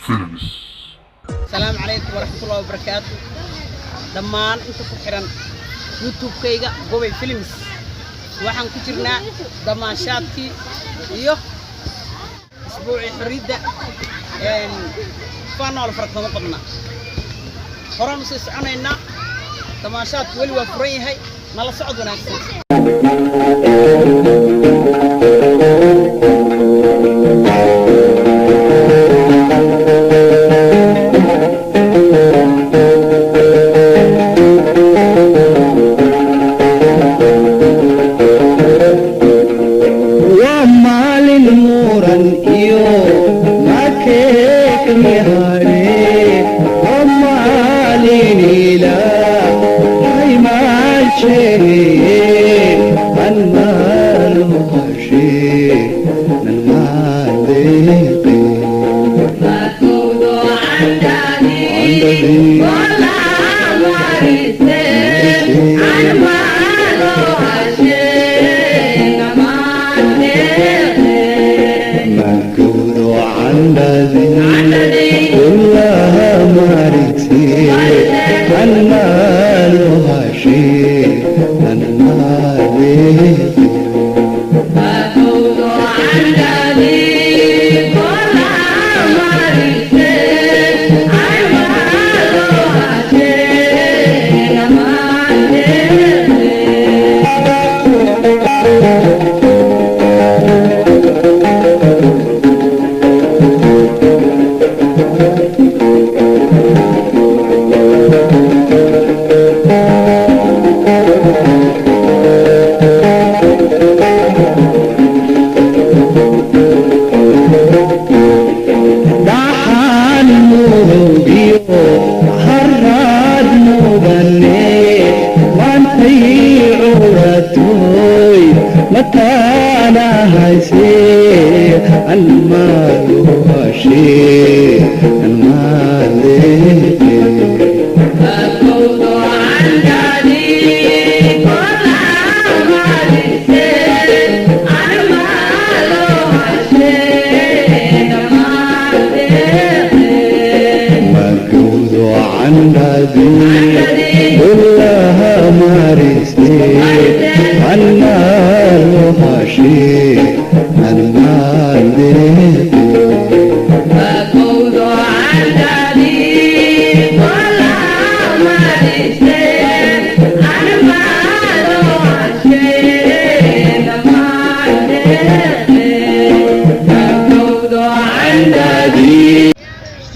فيلمز. السلام عليكم ورحمة الله وبركاته. دمان انت كحرن يوتيوب كيغا قوي فيلمز waxaan ku jirnaa damaashaadkii iyo isbuucii xiriida faanol farqado qodna horaan u soconaynaa damaashaadku wali waa furan yahay nala socod wanaagsan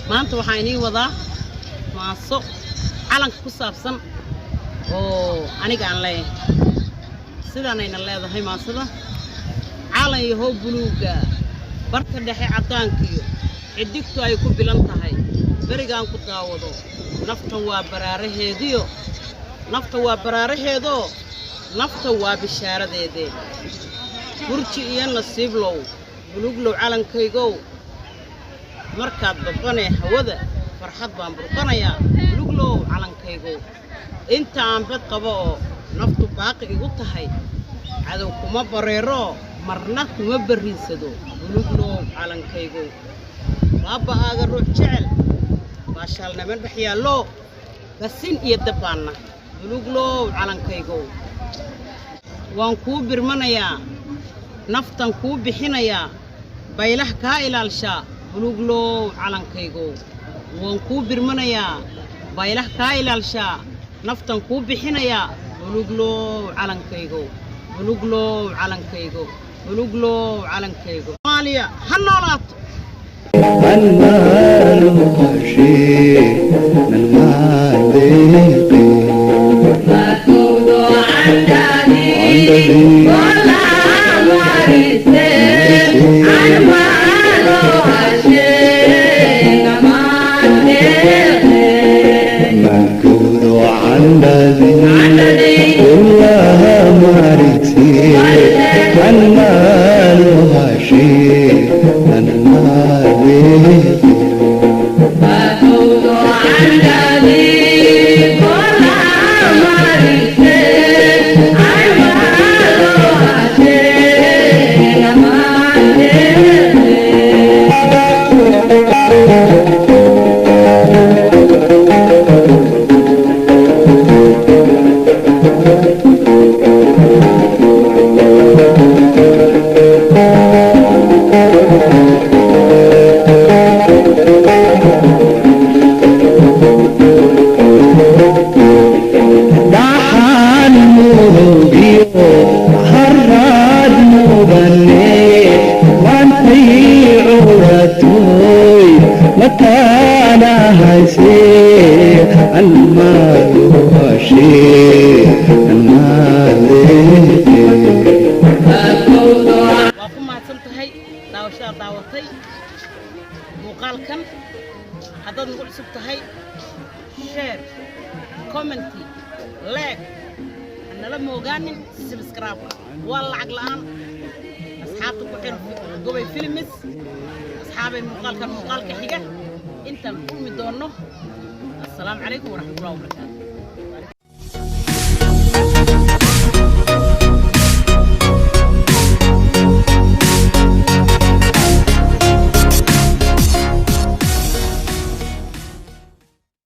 maanta waxaan inii wadaa maaso calanka ku saabsan oo aniga aan leeyahay sidaanayna leedahay maasada calan yahow buluuga barka dhexe cadaankiyo xidigtu ay ku bilan tahay barigaan ku daawado nafta waa baraaraheedo nafta waa bishaaradeede burji iyo nasiiblow buluglow calankaygow markaad badbanee hawada farxad baan burqanayaa buluglow calankaygow inta aan bad qabo oo naftu baaqi igu tahay cadow kuma bareero marna kuma bariinsado buluglow calankaygow baaba aaga ruux jecel baashaalnama dhex yaallo basin iyo dabbaanna buluglow calankaygow waan kuu birmanayaa naftan kuu bixinayaa baylah kaa ilaalshaa buluglow calankaygow waan kuu birmanayaa baylah kaa ilaalshaa naftan kuu bixinayaa buluglow calankaygow buluglow calankaygow buluglow calankaygow Soomaaliya ha noolaato I'm توي متانا هايسي المال وشي المال waa ku mahadsan tahay daawashada daawatay muuqaalkan haddaad nagu cusub tahay share commenti like nala moogaanin subscribe waa lacag la'aan asxaabta ku xir gobay films asxaabay muuqaalka xiga intaan kulmi doono assalaamu calaykum waraxmatullaahi wabarakaatuh